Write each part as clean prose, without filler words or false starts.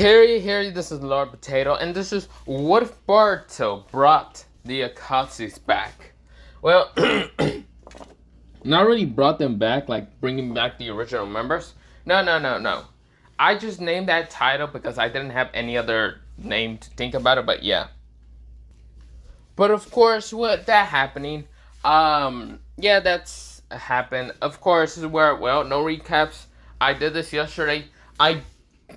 Harry, this is Lord Potato, and this is what if Boruto brought the Akatsuki back? Well, not really brought them back, like bringing back the original members. No. I just named that title because I didn't have any other name to think about it, but yeah. But of course, with that happening, yeah, that's happened. Of course, this is where, well, no recaps. I did this yesterday.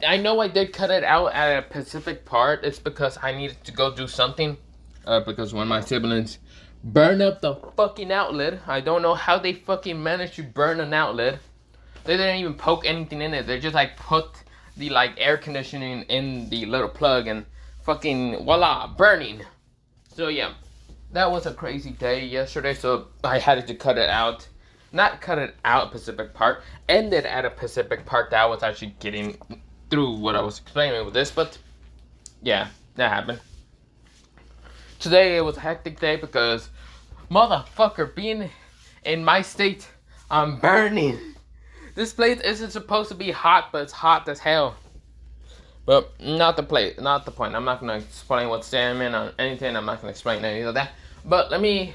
I know I did cut it out at a specific part. It's because I needed to go do something. Because one of my siblings burned up the fucking outlet. I don't know how they fucking managed to burn an outlet. They didn't even poke anything in it. They just like put the like air conditioning in the little plug and fucking voila, burning. So yeah, that was a crazy day yesterday. So I had to cut it out. Not cut it out a specific part. Ended at a specific part that I was actually getting through what I was explaining with this. But yeah, that happened. Today it was a hectic day because motherfucker, being in my state, I'm burning. This place isn't supposed to be hot, but it's hot as hell. But not the point. I'm not gonna explain what's salmon or anything. I'm not gonna explain any of that. But let me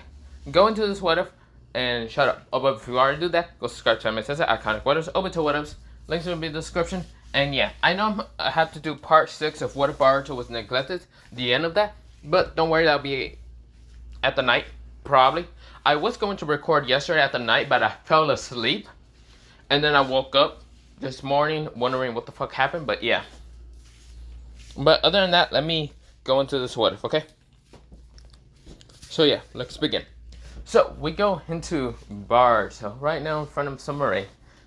go into this what if and shut up. Oh, but if you already do that, go subscribe to my channel. Iconic what ifs. Over to what ifs. Links will be in the description. And yeah, I know I have to do part 6 of what if Boruto was neglected. The end of that. But don't worry, that'll be at the night, probably. I was going to record yesterday at the night, but I fell asleep. And then I woke up this morning wondering what the fuck happened, but yeah. But other than that, let me go into this what if, okay? So yeah, let's begin. So we go into Boruto right now in front of Sumare.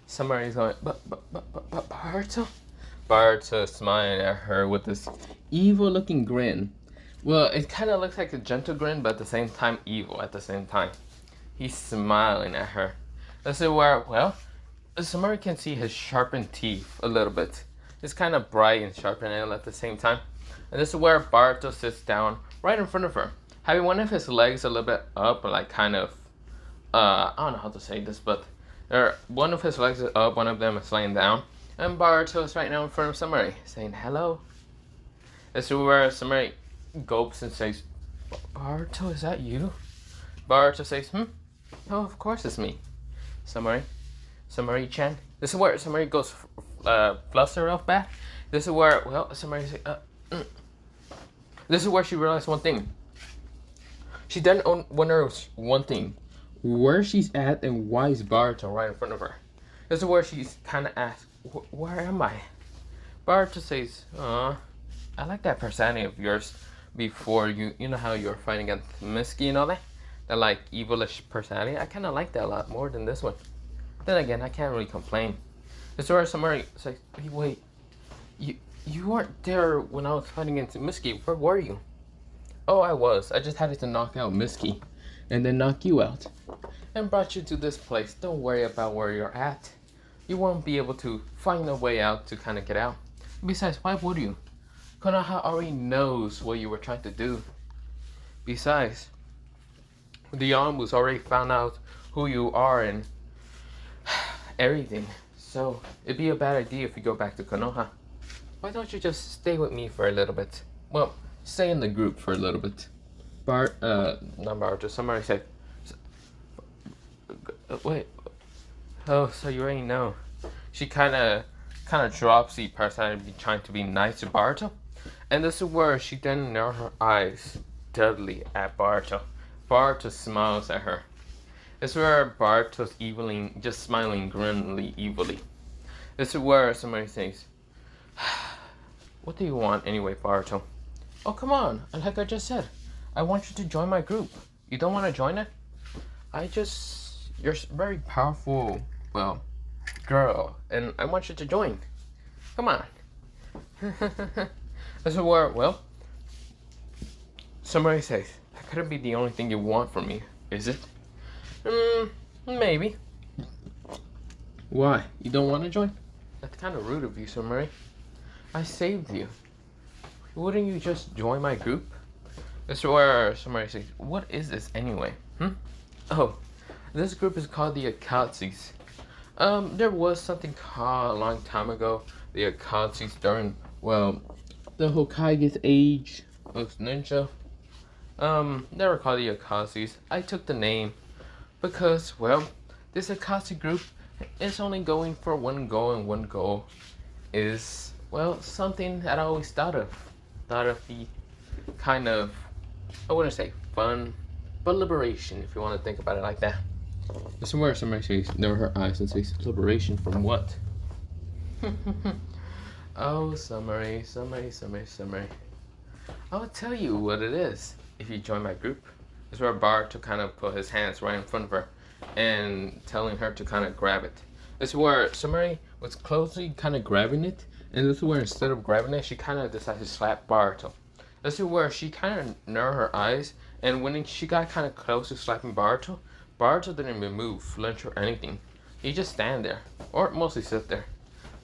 Sumare is going, but Boruto? Boruto is smiling at her with this evil looking grin. Well, it kind of looks like a gentle grin, but at the same time evil at the same time. He's smiling at her. This is where, well, Sumari can see his sharpened teeth a little bit. It's kind of bright and sharp and at the same time. And this is where Boruto sits down right in front of her, having one of his legs a little bit up, like kind of, I don't know how to say this, but one of his legs is up, one of them is laying down. And Boruto is right now in front of Sumari, saying hello. This is where Sumari gulps and says, Boruto, is that you? Boruto says, oh, of course it's me. Sumari-chan. This is where Sumari goes fluster off back. This is where, well, Sumari says, This is where she realized one thing. She didn't wonder one thing. Where she's at and why is Boruto right in front of her. This is where she's kind of asked, where am I? Boruto says, I like that personality of yours before you know how you were fighting against Misky and all that? That like evilish personality. I kind of like that a lot more than this one. Then again, I can't really complain. This is where somebody says, wait, you weren't there when I was fighting against Misky. Where were you? Oh, I was. I just had to knock out Misky and then knock you out and brought you to this place. Don't worry about where you're at. You won't be able to find a way out to kind of get out. Besides, why would you? Konoha already knows what you were trying to do. Besides, the Onbus already found out who you are and everything. So, it'd be a bad idea if you go back to Konoha. Why don't you just stay with me for a little bit? Well, stay in the group for a little bit. Not Boruto, somebody said, wait, oh, so you already know. She kind of drops the personality trying to be nice to Boruto. And this is where she then narrows her eyes deadly at Boruto. Boruto smiles at her. This is where Boruto's evilly, just smiling grimly evilly. This is where somebody says, what do you want anyway, Boruto? Oh, come on, like I just said, I want you to join my group. You don't want to join it? You're very powerful, well, girl, and I want you to join. Come on. This is where, well, somebody says, that couldn't be the only thing you want from me, is it? Maybe. Why? You don't want to join? That's kind of rude of you, Sumari. I saved you. Wouldn't you just join my group? This is where somebody says, what is this anyway? Oh, this group is called the Akatsukis. There was something called a long time ago, the Akatsuki during, well, the Hokage's age of ninja. They were called the Akatsuki. I took the name because, well, this Akatsuki group is only going for one goal, and one goal is, well, something that I always thought of. Thought of the kind of, I wouldn't say fun, but liberation, if you want to think about it like that. Somewhere somebody says, never her eyes and says, liberation from what? Oh, summary. I'll tell you what it is if you join my group. It's where Bart to kind of put his hands right in front of her and telling her to kind of grab it. This is where Summary was closely kind of grabbing it, and this is where instead of grabbing it, she kind of decided to slap Boruto. This is where she kind of narrowed her eyes, and when she got kind of close to slapping Boruto, Boruto didn't even move, flinch, or anything. He just stand there, or mostly sit there.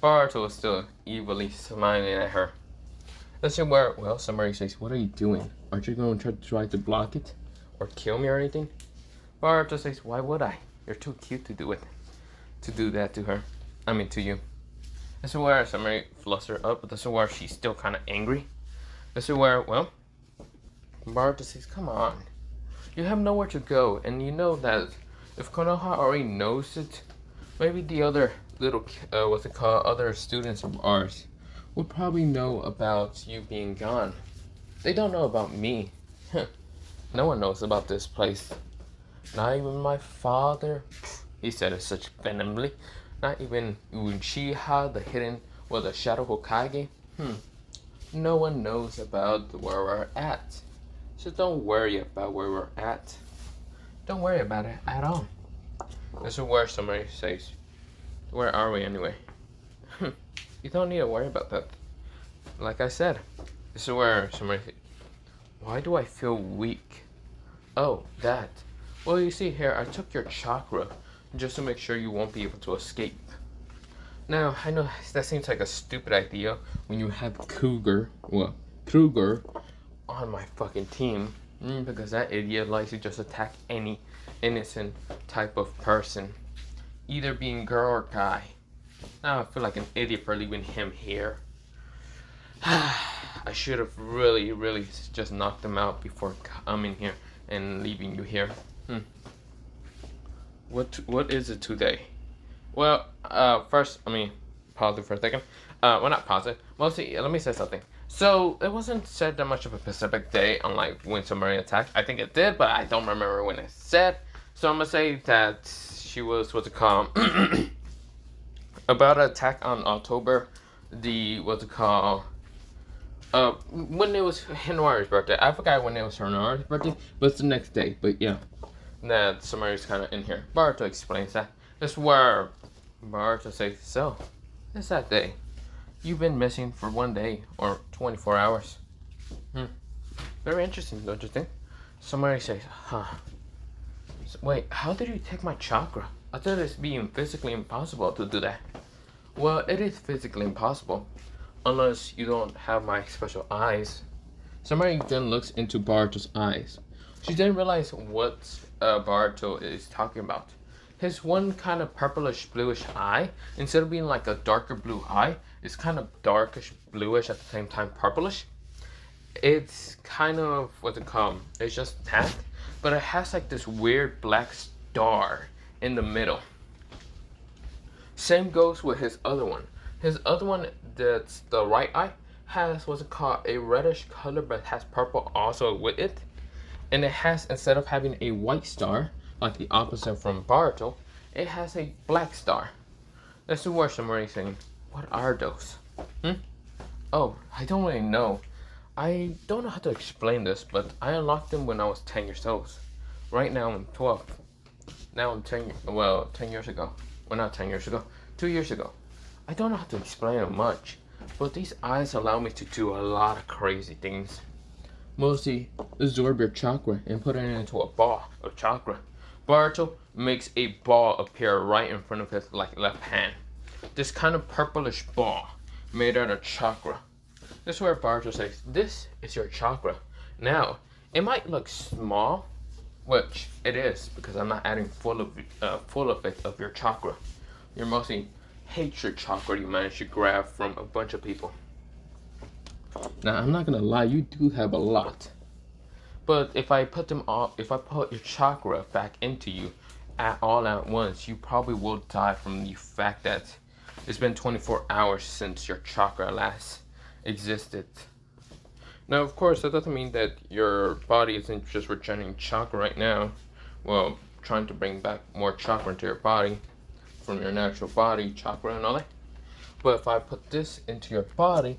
Boruto was still evilly smiling at her. This is where, well, Summary says, what are you doing? Aren't you going to try to block it? Or kill me or anything? Boruto says, why would I? You're too cute to do it. To do that to her. I mean, to you. This is where Summary flustered up, but this is where she's still kind of angry. This is where, well, Boruto says, come on. You have nowhere to go, and you know that if Konoha already knows it, maybe the other little, other students of ours would probably know about you being gone. They don't know about me. No one knows about this place. Not even my father. He said it such venomly. Not even Uchiha, the hidden, well, the Shadow Hokage. No one knows about where we're at. So don't worry about where we're at. Don't worry about it at all. This is where somebody says, where are we anyway? You don't need to worry about that. Like I said, this is where somebody says, why do I feel weak? Oh, that. Well, you see here, I took your chakra just to make sure you won't be able to escape. Now, I know that seems like a stupid idea when you have Kruger on my fucking team, because that idiot likes to just attack any innocent type of person, either being girl or guy. Now I feel like an idiot for leaving him here. I should have really just knocked him out before coming here and leaving you here. What is it today? Well, first, pause it for a second. Well, not pause it. Mostly, let me say something. So, it wasn't said that much of a specific day on, like, when somebody attacked. I think it did, but I don't remember when it said. So, I'm gonna say that she was, about an attack on October, when it was Hinwari's birthday. I forgot when it was Hinwari's birthday, but it's the next day. But yeah, that somebody's kind of in here. Boruto explains that. This is where Boruto says, so, it's that day. You've been missing for 1 day, or 24 hours. Very interesting, don't you think? Somebody says, huh. So, wait, how did you take my chakra? I thought it's being physically impossible to do that. Well, it is physically impossible. Unless you don't have my special eyes. Somebody then looks into Boruto's eyes. She didn't realize what Boruto is talking about. His one kind of purplish bluish eye, instead of being like a darker blue eye, it's kind of darkish bluish at the same time purplish. It's kind of, it's just that, but it has like this weird black star in the middle. Same goes with his other one. His other one, that's the right eye, has a reddish color, but has purple also with it. And it has, instead of having a white star, like the opposite from Boruto, it has a black star. This is where somebody's saying, what are those? Oh, I don't really know. I don't know how to explain this, but I unlocked them when I was 10 years old. Right now I'm 12. Now I'm 10 years ago. Well, not 10 years ago. 2 years ago. I don't know how to explain it much, but these eyes allow me to do a lot of crazy things. Mostly absorb your chakra and put it into a ball of chakra. Boruto makes a ball appear right in front of his left hand. This kind of purplish ball made out of chakra. This is where Boruto says, this is your chakra. Now, it might look small, which it is because I'm not adding full of your chakra. You're mostly hatred chakra you managed to grab from a bunch of people. Now, I'm not gonna lie, you do have a lot. But if I put them all, if I put your chakra back into you all at once, you probably will die from the fact that it's been 24 hours since your chakra last existed. Now, of course, that doesn't mean that your body isn't just regenerating chakra right now. Well, trying to bring back more chakra into your body from your natural body, chakra and all that. But if I put this into your body,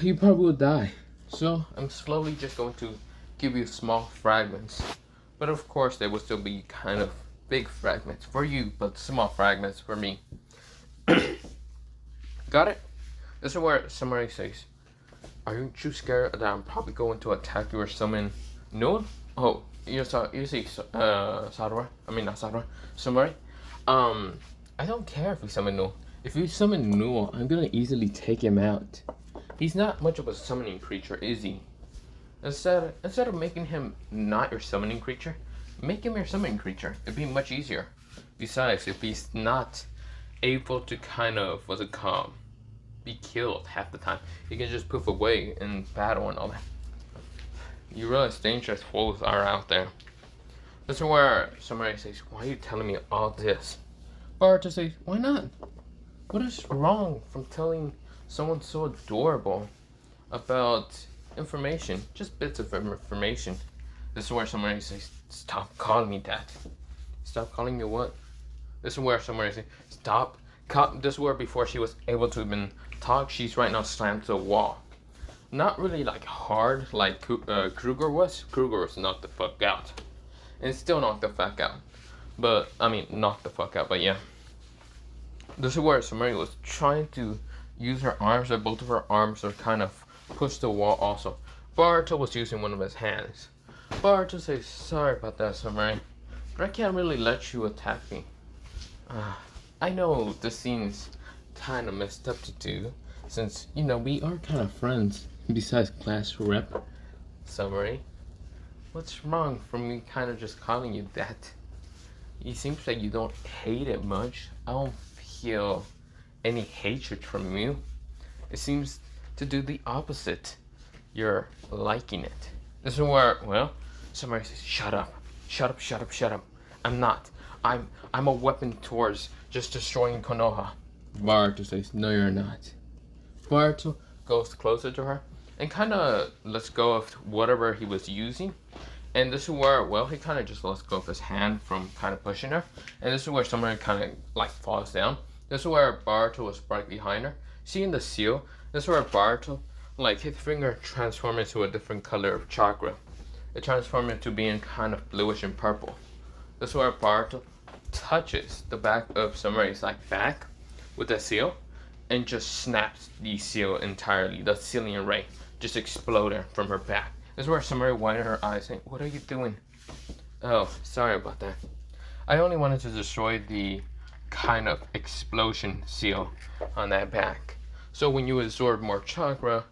you probably will die. So I'm slowly just going to give you small fragments. But of course, they will still be kind of big fragments for you, but small fragments for me. Got it? This is where somebody says, aren't you scared that I'm probably going to attack you or summon no? Oh, you see, Sadora? I mean, not Sadora. Somebody? I don't care if you summon no. If you summon no, I'm gonna easily take him out. He's not much of a summoning creature, is he? Instead of making him not your summoning creature, make him your summoning creature. It'd be much easier. Besides, if he's not able to kind of, what's it called, be killed half the time, he can just poof away in battle and all that. You realize dangerous foes are out there. This is where somebody says, why are you telling me all this? Boruto says, why not? What is wrong from telling someone so adorable about information, just bits of information? This is where somebody says, stop calling me that. Stop calling you what? This is where somebody says, stop. This is where before she was able to even talk, she's right now slammed to the wall. Not really like hard like Kruger was. Kruger was knocked the fuck out. And still knocked the fuck out. But, I mean, knocked the fuck out, but yeah. This is where somebody was trying to use her arms, or both of her arms are kind of pushed the wall also. Boruto was using one of his hands. Boruto says, sorry about that, Samurai, but I can't really let you attack me. I know this seems kind of messed up to do, since, you know, we are kind of friends, besides class rep. Samurai, what's wrong from me kind of just calling you that? It seems like you don't hate it much. I don't feel any hatred from you. It seems to do the opposite. You're liking it. This is where, well, somebody says, shut up. Shut up, shut up, shut up. I'm not. I'm a weapon towards just destroying Konoha. Boruto says, no you're not. Boruto goes closer to her and kind of lets go of whatever he was using. And this is where, well, he kind of just lets go of his hand from kind of pushing her. And this is where somebody kind of like falls down. This is where Boruto was right behind her. Seeing the seal, this is where Boruto, like his finger transformed into a different color of chakra. It transformed into being kind of bluish and purple. This is where Boruto touches the back of somebody's like back with the seal and just snaps the seal entirely. The sealing ray just exploded from her back. This is where somebody widened her eyes saying, what are you doing? Oh, sorry about that. I only wanted to destroy the kind of explosion seal on that back. So when you absorb more chakra,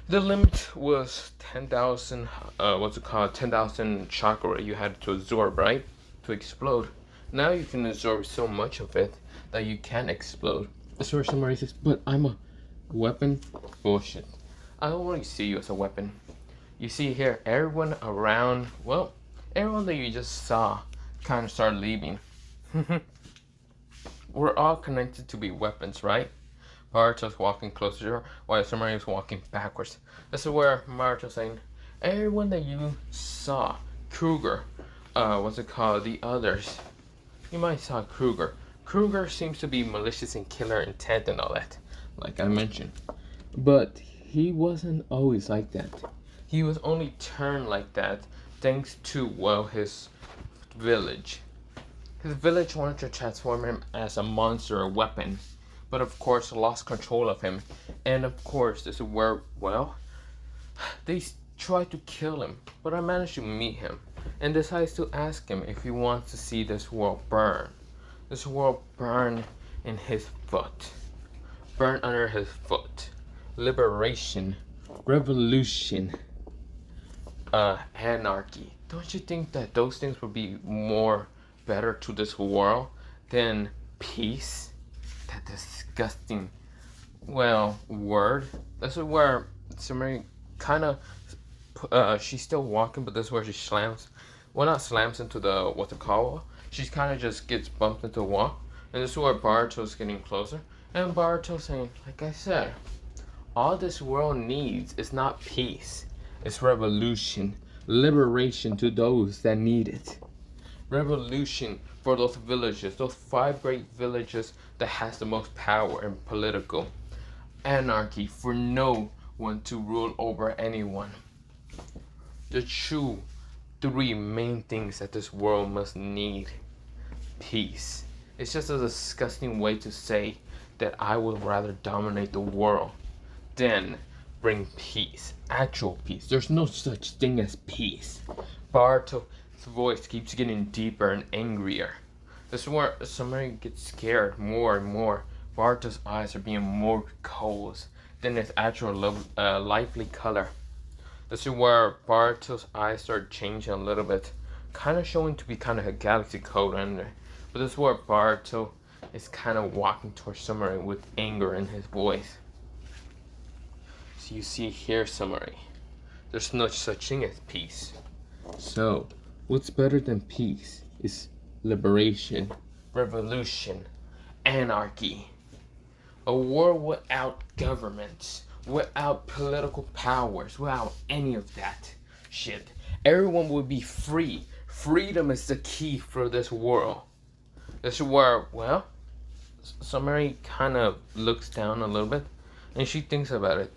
the limit was 10,000, 10,000 chakra you had to absorb, right? To explode. Now you can absorb so much of it that you can explode. That's where somebody says, but I'm a weapon? Bullshit. I don't really see you as a weapon. You see here, everyone around, well, everyone that you just saw kind of started leaving. We're all connected to be weapons, right? Boruto's walking closer to her while somebody is walking backwards. This is where Boruto's saying, everyone that you saw, Kruger, the others, you might saw Kruger. Kruger seems to be malicious and killer intent and all that, like I mentioned. But he wasn't always like that. He was only turned like that thanks to, well, his village. His village wanted to transform him as a monster, a weapon, but of course lost control of him. And of course, this is where, well, they tried to kill him, but I managed to meet him and decides to ask him if he wants to see this world burn. This world burn in his foot. Burn under his foot. Liberation. Revolution. Anarchy. Don't you think that those things would be more better to this world than peace? That disgusting, well, word. This is where Sumeri kind of, she's still walking, but this is where she slams. Well, not slams into the, what's it called? She's kind of just gets bumped into the wall. And this is where Boruto's getting closer. And Boruto's saying, like I said, all this world needs is not peace. It's revolution. Liberation to those that need it. Revolution for those villages, those 5 great villages that has the most power and political. Anarchy for no one to rule over anyone. The true 3 main things that this world must need. Peace. It's just a disgusting way to say that I would rather dominate the world than bring peace. Actual peace. There's no such thing as peace. Boruto's voice keeps getting deeper and angrier. This is where somebody gets scared more and more. Boruto's eyes are being more cold than his actual lively color. This is where Boruto's eyes start changing a little bit, kind of showing to be kind of a galaxy code under. But this is where Boruto is kind of walking towards Sumeri with anger in his voice. So you see here, Sumeri, there's no such thing as peace. So, what's better than peace is liberation, revolution, anarchy. A world without governments, without political powers, without any of that shit. Everyone would be free. Freedom is the key for this world. This is where, well, Sumeri kind of looks down a little bit and she thinks about it.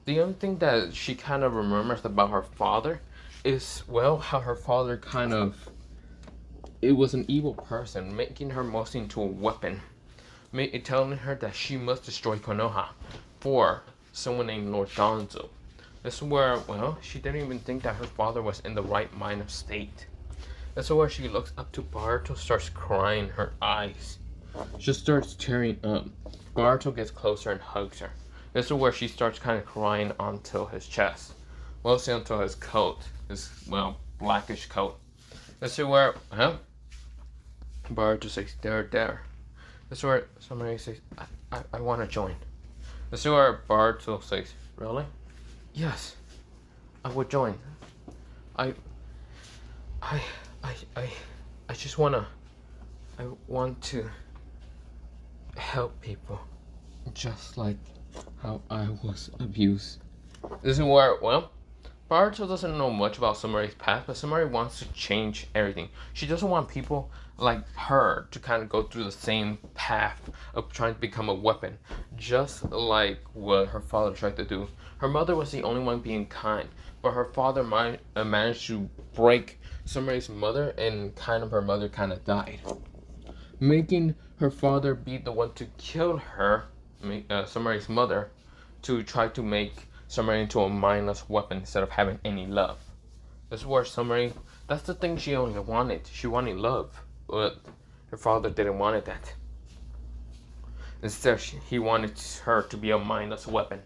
The only thing that she kind of remembers about her father is, well, how her father kind of, it was an evil person, making her mostly into a weapon. Telling her that she must destroy Konoha for someone named Lord Gonzo. This is where, well, she didn't even think that her father was in the right mind of state. This is where she looks up to Boruto, starts crying her eyes. She starts tearing up. Boruto gets closer and hugs her. This is where she starts kind of crying onto his chest. Mostly onto his coat. His, well, blackish coat. This is where, Boruto says, there. This is where somebody says, I want to join. This is where Boruto says, really? Yes, I would join. I just I want to help people, just like how I was abused. This is where, well, Boruto doesn't know much about Sumeri's past, but Sumeri wants to change everything. She doesn't want people like her to kind of go through the same path of trying to become a weapon, just like what her father tried to do. Her mother was the only one being kind, but her father managed to break Sumeri's mother, and kind of her mother kind of died, making her father be the one to kill her, Sumeri's mother, to try to make Sumeri into a mindless weapon instead of having any love. This is where Sumeri, that's the thing she only wanted. She wanted love, but her father didn't want that. Instead, he wanted her to be a mindless weapon.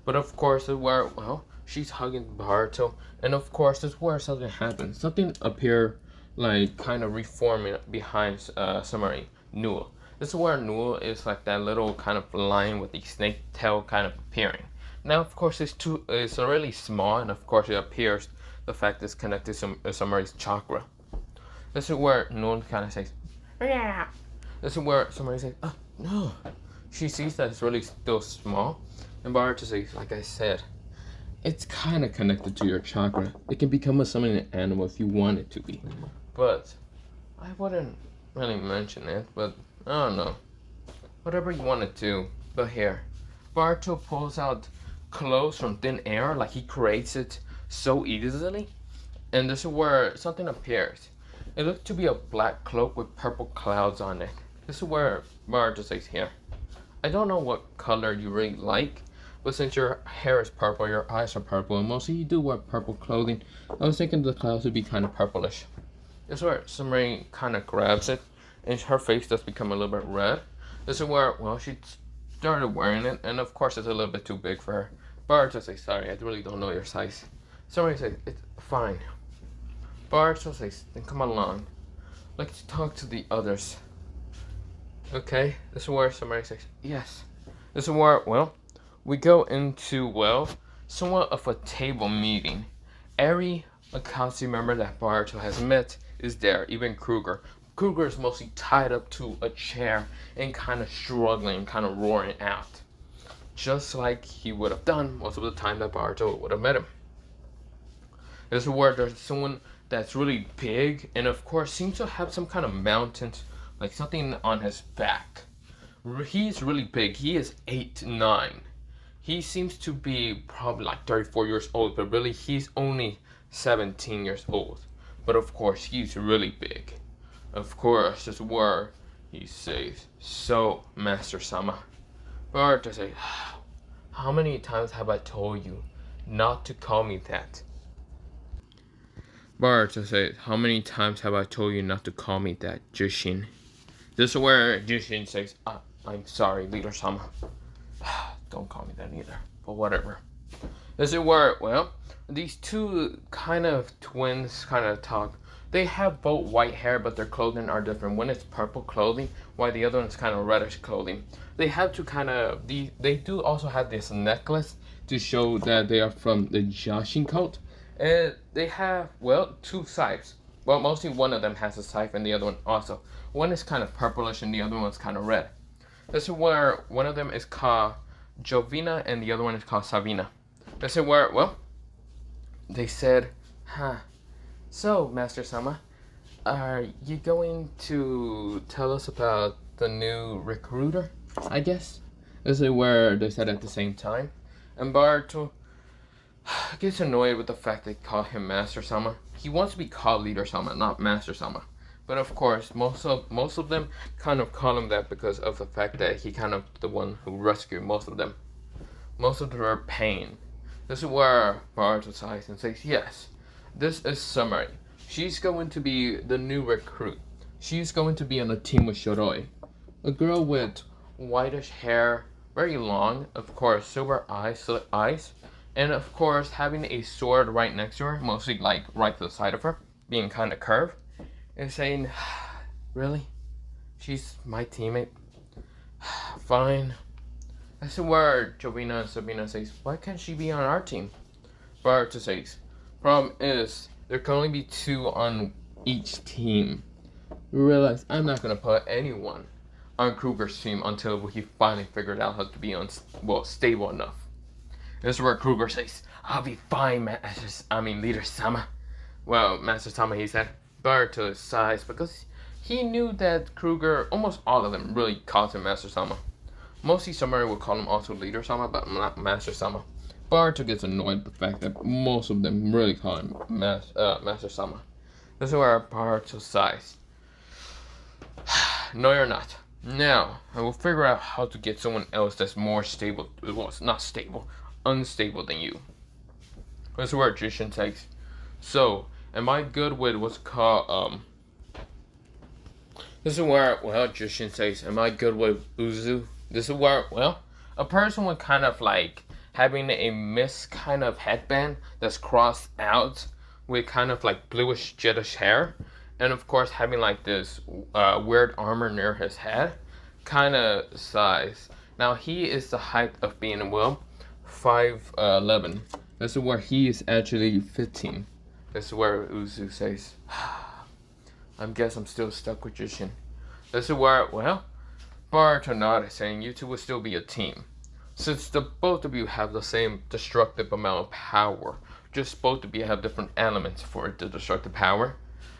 But of course, this is where, well, she's hugging Boruto, and of course, this is where something happens. Something appear, like, kind of reforming behind Sumeri, Newell. This is where Newell is like that little kind of lion with the snake tail kind of appearing. Now, of course, it's really small, and of course, it appears the fact it's connected to Sumeri's chakra. This is where Newell kind of says, yeah. This is where Sumeri says, oh, no. She sees that it's really still small, and Boruto says, like I said, it's kind of connected to your chakra. It can become a summoning animal if you want it to be. But I wouldn't really mention it, but I don't know. Whatever you want to do. But here, Boruto pulls out clothes from thin air, like he creates it so easily. And this is where something appears. It looks to be a black cloak with purple clouds on it. This is where Boruto says here, I don't know what color you really like, but since your hair is purple, your eyes are purple, and mostly you do wear purple clothing, I was thinking the clouds would be kind of purplish. This is where Sumeri kind of grabs it, and her face does become a little bit red. This is where, well, she started wearing it, and of course it's a little bit too big for her. Boruto says, sorry, I really don't know your size. Sumeri says, it's fine. Boruto says, then come along. Let's talk to the others. Okay, this is where Sumeri says, yes. This is where, well, we go into, well, somewhat of a table meeting. Every Akatsuki member that Boruto has met is there, even Kruger. Kruger is mostly tied up to a chair and kind of struggling, kind of roaring out. Just like he would have done most of the time that Boruto would have met him. This is where there's someone that's really big and of course seems to have some kind of mountains, like something on his back. He's really big. He is 8'9". He seems to be probably like 34 years old, but really he's only 17 years old. But of course he's really big. Of course, this is where he says, "So, Master Sama." Boruto says, "How many times have I told you not to call me that?" Boruto says, "How many times have I told you not to call me that, Jushin?" This is where Jushin says, "I'm sorry, Leader Sama." Don't call me that either, but whatever. This is where, well, these two kind of twins kind of talk. They have both white hair, but their clothing are different. One is purple clothing, while the other one is kind of reddish clothing. They have to kind of, they do also have this necklace to show that they are from the Jashin cult. And they have, well, two scythes. Well, mostly one of them has a scythe and the other one also. One is kind of purplish and the other one's kind of red. This is where one of them is called Jovina and the other one is called Savina. This is where, well, they said, "So, Master Sama, are you going to tell us about the new recruiter, I guess?" This is where they said at the same time. And Boruto gets annoyed with the fact they call him Master Sama. He wants to be called Leader Sama, not Master Sama. But of course, most of them kind of call him that because of the fact that he kind of the one who rescued most of them. Most of them are pain. This is where Boruto sighs and says, "Yes, this is Summer. She's going to be the new recruit. She's going to be on a team with Shoroi. A girl with whitish hair, very long, of course, silver eyes, and of course having a sword right next to her, mostly like right to the side of her, being kind of curved, and saying, 'Really? She's my teammate? Fine.' That's where Jovina and Sabina says, 'Why can't she be on our team?' Boruto says, 'Problem is, there can only be 2 on each team. You realize I'm not gonna put anyone on Kruger's team until he finally figured out how to be stable enough.' This is where Kruger says, 'I'll be fine, Leader Sama.' Well, Master Sama, he said. Boruto sighs because he knew that Kruger, almost all of them, really called him Master Sama. Mostly somebody would call him also Leader Sama, but not Master Sama. Boruto gets annoyed with the fact that most of them really call him Master Sama. This is where Boruto sighs. 'No, you're not. Now, I will figure out how to get someone else that's more stable, well, it's not stable, unstable than you.' This is where Jushin takes. 'So, am I good with what's called, This is where, well, Jushin says, 'Am I good with Uzu?' This is where, well, a person with kind of like having a mist kind of headband that's crossed out with kind of like bluish jettish hair, and of course having like this weird armor near his head, kind of size. Now he is the height of being, well, 5'11". This is where he is actually 15. This is where Uzu says, 'I guess I'm still stuck with Jushin.' This is where, well, Boruto nodded, saying, 'You two will still be a team. Since the both of you have the same destructive amount of power, just both of you have different elements for the destructive power,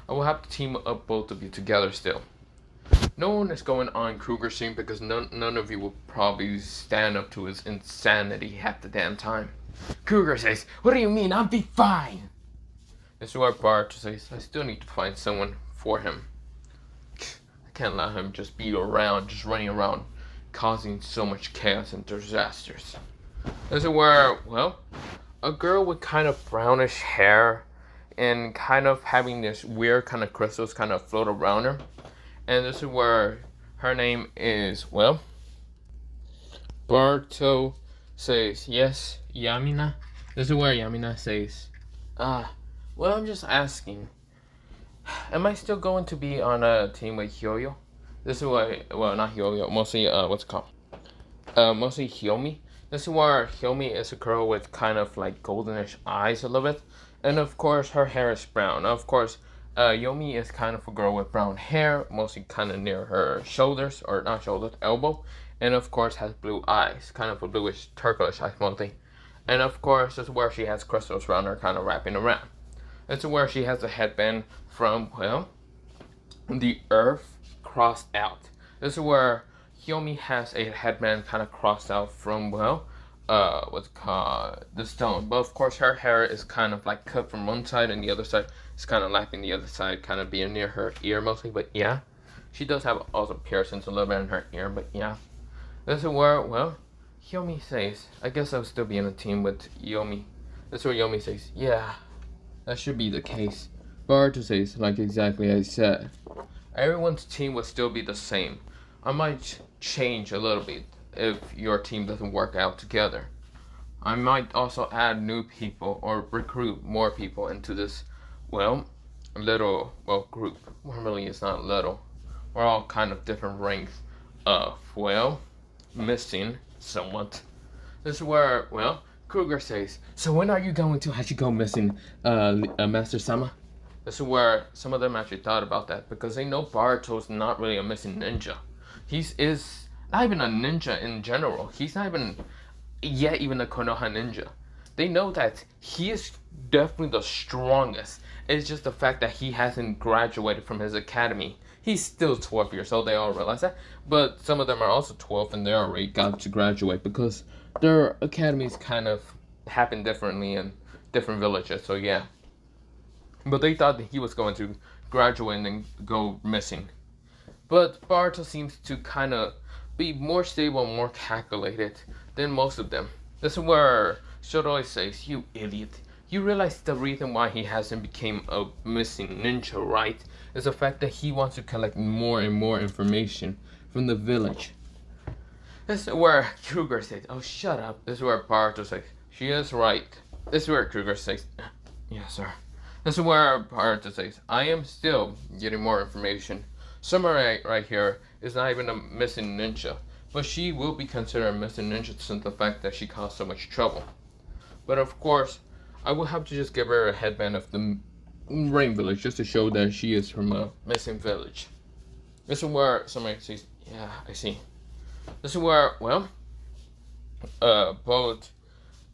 I will have to team up both of you together still. No one is going on Kruger's team because none of you will probably stand up to his insanity half the damn time.' Kruger says, 'What do you mean? I'll be fine.' This is where Boruto says, 'I still need to find someone for him. I can't let him just be around, just running around, causing so much chaos and disasters.' This is where, well, a girl with kind of brownish hair and kind of having this weird kind of crystals kind of float around her. And this is where her name is, well, Boruto says, 'Yes, Yamina.' This is where Yamina says, 'Well, I'm just asking, am I still going to be on a team with Hyoyo?' This is why, well, not Hyoyo, mostly, what's it called? Mostly Hyomi. This is where Hyomi is a girl with kind of like goldenish eyes a little bit. And of course, her hair is brown. Of course, Yomi is kind of a girl with brown hair, mostly kind of near her shoulders, or not shoulders, elbow. And of course, has blue eyes, kind of a bluish turquoise eyes mostly. And of course, this is where she has crystals around her, kind of wrapping around. This is where she has a headband from, well, the earth crossed out. This is where Hyomi has a headband kind of crossed out from, well, what's called the stone. But of course, her hair is kind of like cut from one side, and the other side is kind of lapping the other side, kind of being near her ear mostly. But yeah, she does have also piercings a little bit in her ear. But yeah, this is where, well, Hyomi says, I guess I'll still be in a team with Yomi. This is where Yomi says, yeah, that should be the case. Boruto says, like exactly as I said, everyone's team will still be the same. I might change a little bit if your team doesn't work out together. I might also add new people or recruit more people into this, well, little, well, group. Well, really, it's not little. We're all kind of different ranks of, well, missing somewhat. This is where, well, Kruger says, so when are you going to actually go missing, Master Sama? This is where some of them actually thought about that, because they know Boruto's not really a missing ninja. He is not even a ninja in general. He's not even yet even a Konoha ninja. They know that he is definitely the strongest. It's just the fact that he hasn't graduated from his academy. He's still 12 years old, they all realize that. But some of them are also 12 and they already got to graduate because their academies kind of happen differently in different villages, so yeah. But they thought that he was going to graduate and then go missing. But Boruto seems to kind of be more stable, more calculated than most of them. This is where Shoroi says, you idiot. You realize the reason why he hasn't become a missing ninja, right? Is the fact that he wants to collect more and more information from the village. This is where Kruger says, oh, shut up. This is where Boruto says, she is right. This is where Kruger says, yes, sir. This is where Boruto says, I am still getting more information. Samurai right here is not even a missing ninja, but she will be considered a missing ninja since the fact that she caused so much trouble. But of course, I will have to just give her a headband of the Rain Village just to show that she is from a missing village. This is where Samurai says, yeah, I see. This is where, well, both,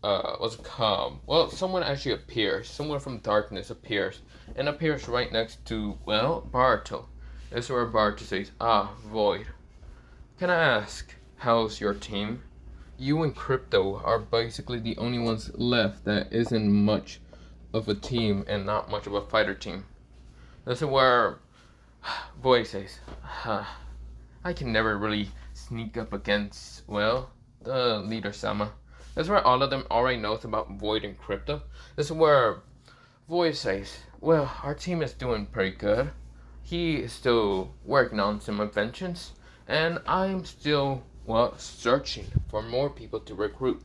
what's it called? Well, someone actually appears. Someone from darkness appears. And appears right next to, well, Boruto. This is where Boruto says, ah, Void. Can I ask, how's your team? You and Crypto are basically the only ones left that isn't much of a team and not much of a fighter team. This is where Void says, I can never really sneak up against, well, the leader Sama. This is where all of them already knows about Void and Crypto. This is where Void says, well, our team is doing pretty good. He is still working on some inventions, and I'm still, well, searching for more people to recruit.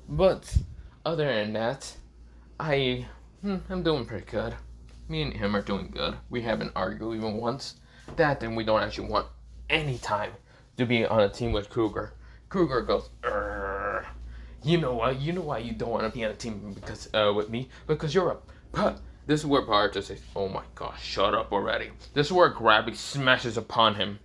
But other than that, I'm doing pretty good. Me and him are doing good. We haven't argued even once. That and we don't actually want any time to be on a team with Kruger. Kruger goes, you know what? You know why you don't want to be on a team because with me? Because you're a putt. This is where Boruto says, oh my gosh, shut up already. This is where Grabby smashes upon him.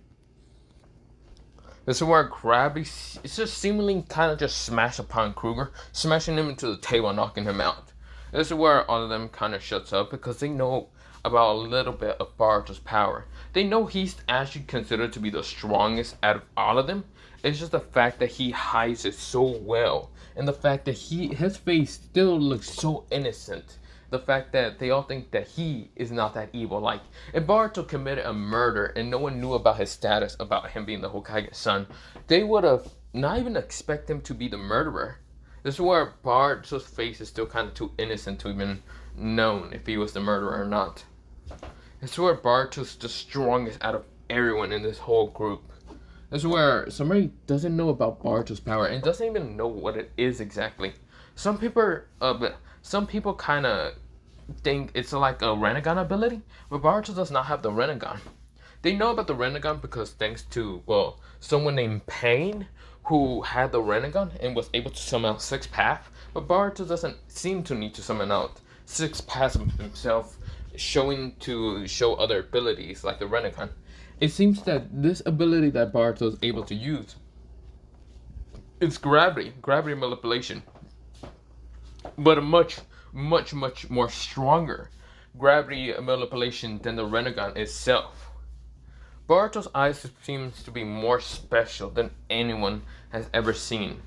This is where Grabby, it's just seemingly kind of just smash upon Kruger, smashing him into the table and knocking him out. This is where all of them kind of shuts up because they know about a little bit of Boruto's power. They know he's actually considered to be the strongest out of all of them. It's just the fact that he hides it so well. And the fact that his face still looks so innocent. The fact that they all think that he is not that evil. Like, if Boruto committed a murder and no one knew about his status, about him being the Hokage's son, they would have not even expect him to be the murderer. This is where Boruto's face is still kind of too innocent to even known if he was the murderer or not. This is where Boruto's the strongest out of everyone in this whole group. This is where somebody doesn't know about Boruto's power and doesn't even know what it is exactly. Some people kind of think it's like a Rinnegan ability, but Boruto does not have the Rinnegan. They know about the Rinnegan because thanks to, well, someone named Pain, who had the Renegon and was able to summon out 6 paths, but Boruto doesn't seem to need to summon out 6 paths himself, show other abilities like the Renegon. It seems that this ability that Boruto is able to use is gravity manipulation, but a much more stronger gravity manipulation than the Renegon itself. Boruto's eyes seems to be more special than anyone has ever seen.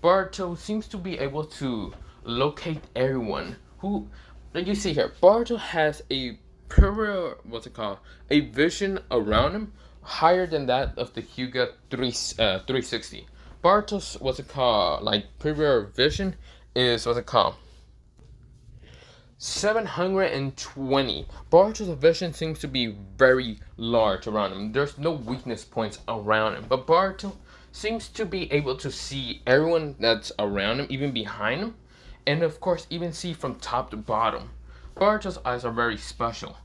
Boruto seems to be able to locate everyone who, like you see here, Boruto has a a vision around him higher than that of the Hyuga 360. Boruto's superior vision is 720. Boruto's vision seems to be very large around him. There's no weakness points around him, but Boruto seems to be able to see everyone that's around him, even behind him, and of course even see from top to bottom. Boruto's eyes are very special.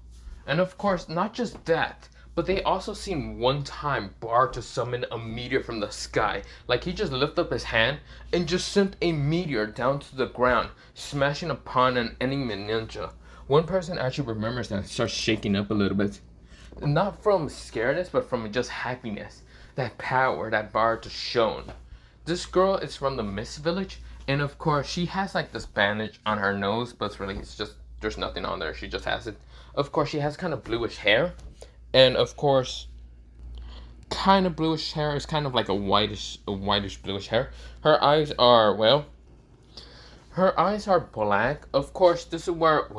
And of course, not just that, but they also seen one time Boruto summon a meteor from the sky. Like he just lifted up his hand and just sent a meteor down to the ground, smashing upon an enemy ninja. One person actually remembers that and starts shaking up a little bit. Not from scaredness, but from just happiness. That power that Boruto shown. This girl is from the Mist Village, and of course she has like this bandage on her nose, but it's just there's nothing on there. She just has it. Of course, she has kind of bluish hair, and of course, kind of bluish hair is kind of like a whitish bluish hair. Her eyes are black. Of course, this is where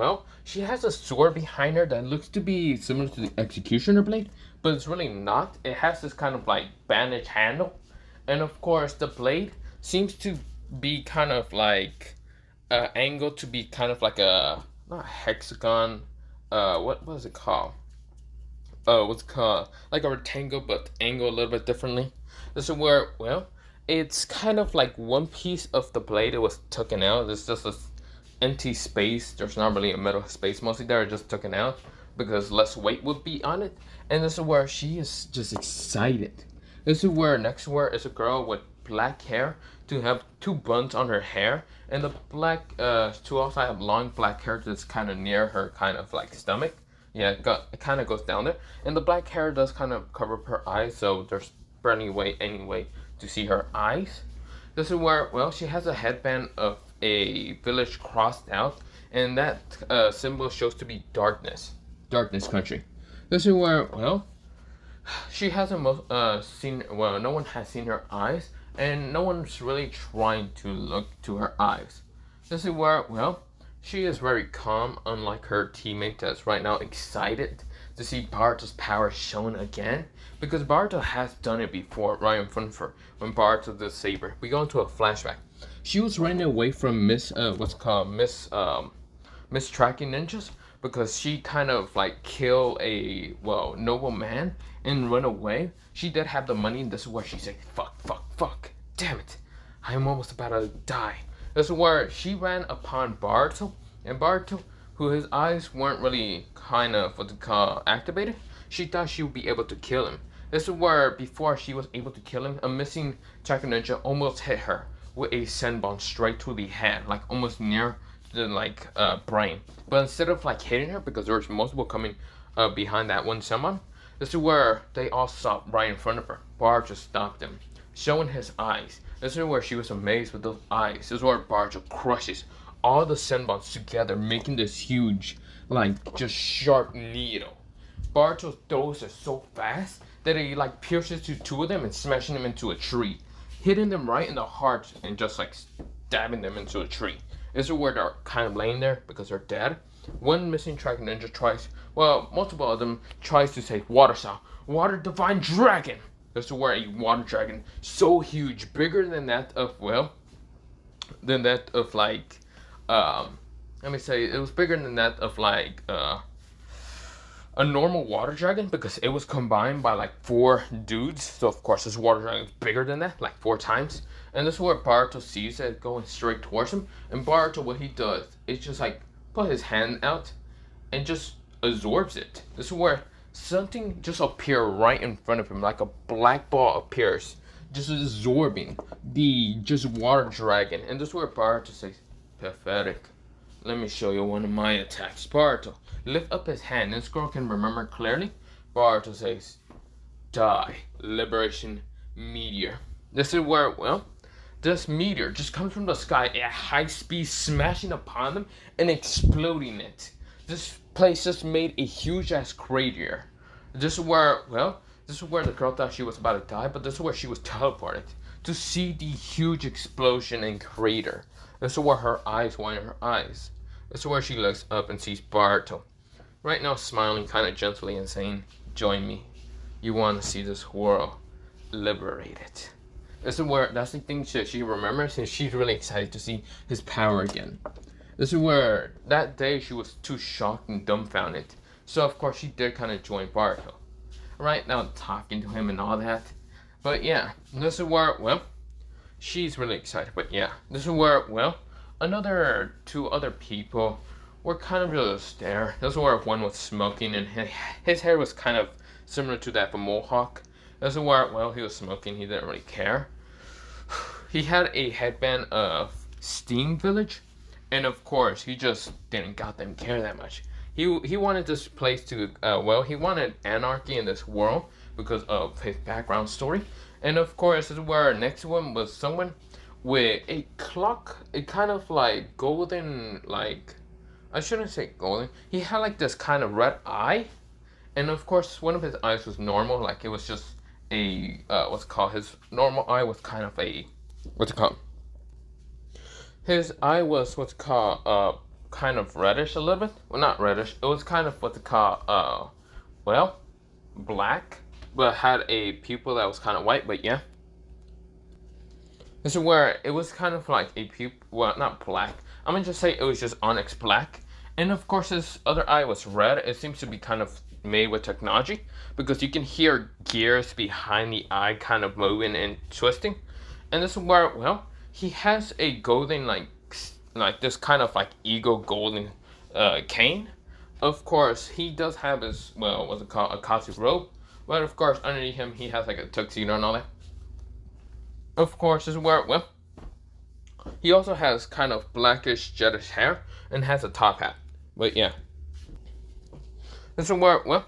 she has a sword behind her that looks to be similar to the Executioner blade, but it's really not. It has this kind of like bandage handle, and of course, the blade seems to be kind of like angled to be kind of like a not a hexagon. What was it called? What's it called? Like a rectangle, but angled a little bit differently. This is where, it's kind of like one piece of the blade that was taken out. There's just this empty space. There's not really a metal space. Mostly they're just taken out because less weight would be on it. And this is where she is just excited. This is where next to her is a girl with black hair to have 2 buns on her hair, and the black to also have long black hair that's kind of near her kind of like stomach. Yeah, it kind of goes down there, and the black hair does kind of cover up her eyes, so there's barely any way to see her eyes. This is where she has a headband of a village crossed out, and that symbol shows to be darkness country. This is where she hasn't seen, no one has seen her eyes, and no one's really trying to look to her eyes. This is where, she is very calm, unlike her teammate that's right now excited to see Boruto's power shown again, because Boruto has done it before right in front of her when Boruto did Saber. We go into a flashback. She was running away from Miss tracking ninjas, because she kind of like killed a noble man and run away. She did have the money, and this is where she said, fuck, damn it, I'm almost about to die. This is where she ran upon Boruto, and Boruto, who his eyes weren't really kind of activated, she thought she would be able to kill him. This is where before she was able to kill him, a missing tracking ninja almost hit her with a senbon straight to the head, like almost near the brain. But instead of like hitting her, because there was multiple coming behind that one senbon, this is where they all stopped right in front of her. Boruto stopped them, showing his eyes. This is where she was amazed with those eyes. This is where Boruto crushes all the senbons together, making this huge, just sharp needle. Boruto throws it so fast that it pierces to 2 of them and smashing them into a tree, hitting them right in the heart and just stabbing them into a tree. This is where they're kind of laying there because they're dead. One missing tracking ninja tries, multiple of them tries to say water sound, water divine dragon. This is where a water dragon so huge, bigger than that of let me say, it was bigger than that of a normal water dragon, because it was combined by 4 dudes. So of course this water dragon is bigger than that, 4 times. And this is where Boruto sees it going straight towards him. And Boruto, what he does is just put his hand out and just absorbs it. This is where something just appears right in front of him, like a black ball appears just absorbing the just water dragon. And this is where Boruto says, pathetic. Let me show you one of my attacks. Boruto, lift up his hand. This girl can remember clearly. Boruto says, die. Liberation meteor. This is where, well, this meteor just comes from the sky at high speed, smashing upon them and exploding it. This place just made a huge ass crater. This is where, well, this is where the girl thought she was about to die, but this is where she was teleported to see the huge explosion and crater. This is where her eyes widen her eyes. This is where she looks up and sees Boruto right now, smiling kind of gently and saying, join me. You want to see this world liberated. This is where, that's the thing she remembers, and she's really excited to see his power again. This is where, that day she was too shocked and dumbfounded. So of course she did kind of join Boruto. Right now talking to him and all that. But yeah, this is where, well, she's really excited. But yeah, this is where, well, another two other people were kind of just there. This is where one was smoking and his hair was kind of similar to that of a mohawk. This is where, well, he was smoking, he didn't really care. He had a headband of Steam Village, and of course, he just didn't goddamn care that much. He wanted this place to, well, he wanted anarchy in this world because of his background story. And of course, this is where next to him was someone with a clock, a kind of like golden, like, I shouldn't say golden. He had like this kind of red eye. And of course, one of his eyes was normal, like it was just a, what's it called, his normal eye was kind of a, what's it called? His eye was what's called, kind of reddish a little bit. Well, not reddish, it was kind of what's it called, well, black, but had a pupil that was kind of white, but yeah. This is where it was kind of like a pupil, well, not black. I'm gonna just say it was just onyx black. And of course, his other eye was red. It seems to be kind of made with technology because you can hear gears behind the eye kind of moving and twisting. And this is where, well, he has a golden, like this kind of like eagle golden cane. Of course, he does have his, well, what's it called, Akatsuki robe. But of course, underneath him, he has like a tuxedo and all that. Of course, this is where, well, he also has kind of blackish, jettish hair and has a top hat. But yeah. This is where, well,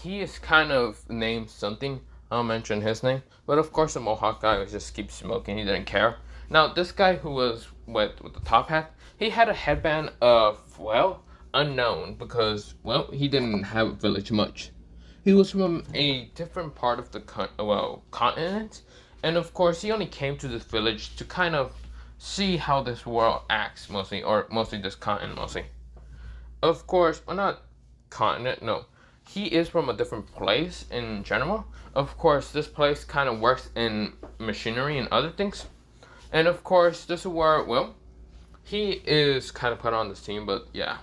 he is kind of named something. I'll mention his name. But of course, the Mohawk guy just keeps smoking. He didn't care. Now, this guy who was with the top hat, he had a headband of, well, unknown because, well, he didn't have a village much. He was from a different part of the continent. And of course, he only came to this village to kind of see how this world acts mostly, or mostly this continent mostly. Of course, well, not continent, no. He is from a different place in general. Of course, this place kind of works in machinery and other things. And of course, this is where, well, he is kind of put on this team, but yeah.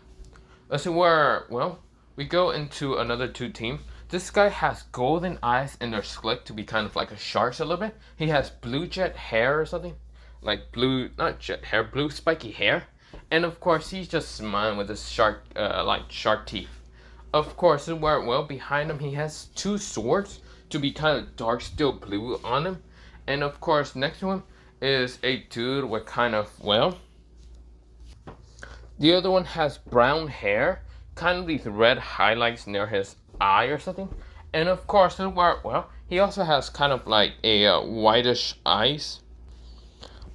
This is where, well, we go into another two teams. This guy has golden eyes and they're slick to be kind of like a shark a little bit. He has blue jet hair or something. Like blue, not jet hair, blue spiky hair. And of course, he's just smiling with his shark, like shark teeth. Of course, this is where, well, behind him, he has two swords to be kind of dark steel blue on him. And of course, next to him is a dude with kind of, well, the other one has brown hair, kind of these red highlights near his eye or something. And of course, this is where, well, he also has kind of like a whitish eyes,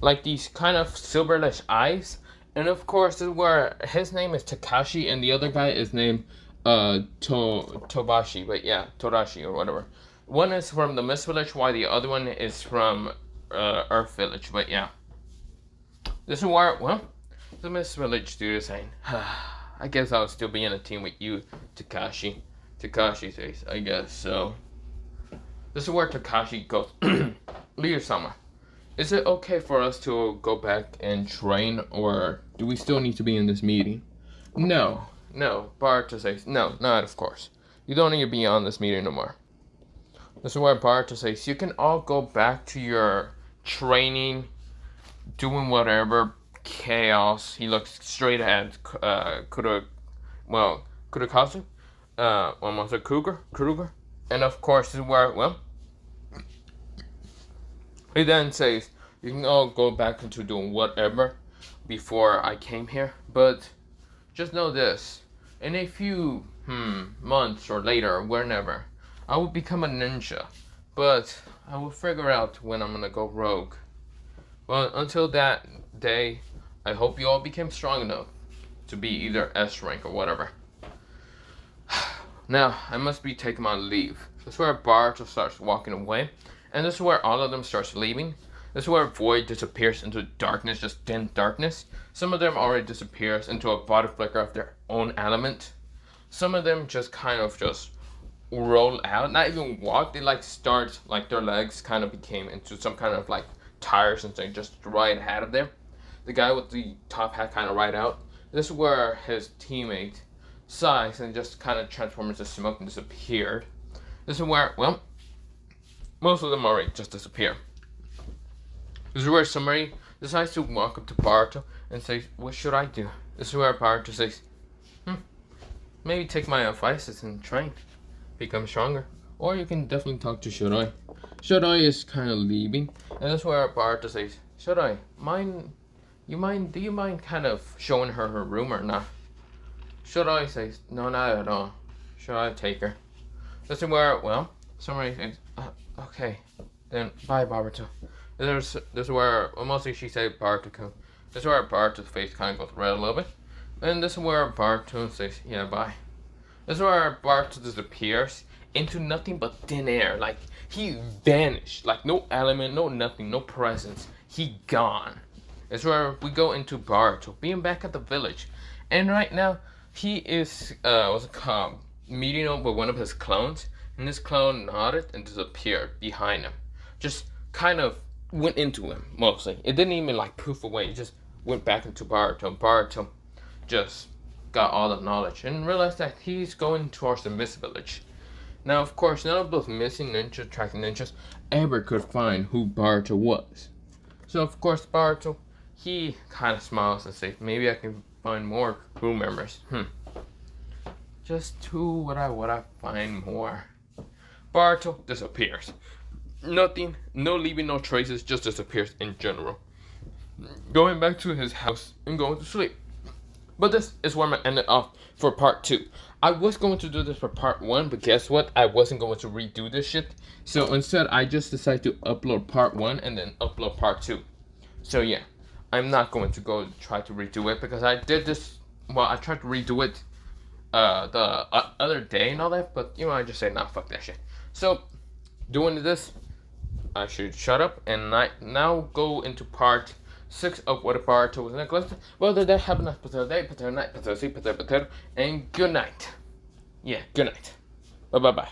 like these kind of silverish eyes. And of course, this is where his name is Takashi and the other guy is named Tobashi, but yeah, Torashi or whatever. One is from the Mist Village, while the other one is from Earth Village, but yeah. This is where, well, the Mist Village dude is saying, I guess I'll still be in a team with you, Takashi. Takashi says, I guess so. This is where Takashi goes, Leader-sama, is it okay for us to go back and train, or do we still need to be in this meeting? No, Boruto says, no, not of course. You don't need to be on this meeting no more. This is where Boruto says, you can all go back to your training, doing whatever, chaos. He looks straight at Kurakazu, almost a Kruger. And of course, this is where, well, He then says, you can all go back into doing whatever before I came here, but just know this. In a few months or later, whenever, I will become a ninja, but I will figure out when I'm gonna go rogue. Well, until that day, I hope you all became strong enough to be either S rank or whatever. Now, I must be taking my leave. This is where Boruto starts walking away, and this is where all of them starts leaving. This is where Void disappears into darkness, just dense darkness. Some of them already disappears into a body flicker of their own element. Some of them just kind of just roll out, not even walk, they like start, like their legs kind of became into some kind of like tires and things just right ahead of them. The guy with the top hat kind of right out. This is where his teammate sighs and just kind of transforms into smoke and disappeared. This is where, well, most of them already just disappear. This is where somebody decides to walk up to Boruto and say, what should I do? This is where Boruto says, maybe take my advices and train, become stronger. Or you can definitely talk to Shiroi. Shiroi is kind of leaving, and that's where Boruto says, Shiroi, do you mind kind of showing her her room or not? Shiroi says, no, not at all. Should I take her? This is where, well, somebody says, okay, then bye, Boruto. This is where, well, mostly she said Boruto. This is where Boruto's face kind of goes red a little bit. And this is where Boruto says, yeah, bye. This is where Boruto disappears into nothing but thin air. Like, he vanished. Like, no element, no nothing, no presence. He gone. This is where we go into Boruto being back at the village. And right now, he is, what's it called? Meeting up with one of his clones. And this clone nodded and disappeared behind him. Just kind of went into him, mostly. It didn't even, like, poof away. It just went back into Boruto. And Boruto just got all the knowledge and realized that he's going towards the Mist Village. Now, of course, none of those missing ninja tracking ninjas ever could find who Boruto was. So, of course, Boruto, he kind of smiles and says, maybe I can find more crew members. Just who would I find more? Boruto disappears. Nothing, no leaving, no traces, just disappears in general. Going back to his house and going to sleep. But this is where I'm going to end it off for part 2. I was going to do this for part 1, but guess what? I wasn't going to redo this shit. So instead, I just decided to upload part 1 and then upload part 2. So yeah, I'm not going to go try to redo it because I did this, well, I tried to redo it the other day and all that, but you know, I just said, nah, fuck that shit. So, doing this, I should shut up and now go into part 6 of what a Boruto was neglected. Well, did that happen? Potato day, potato night, potato see, potato, and good night. Yeah, good night. Bye.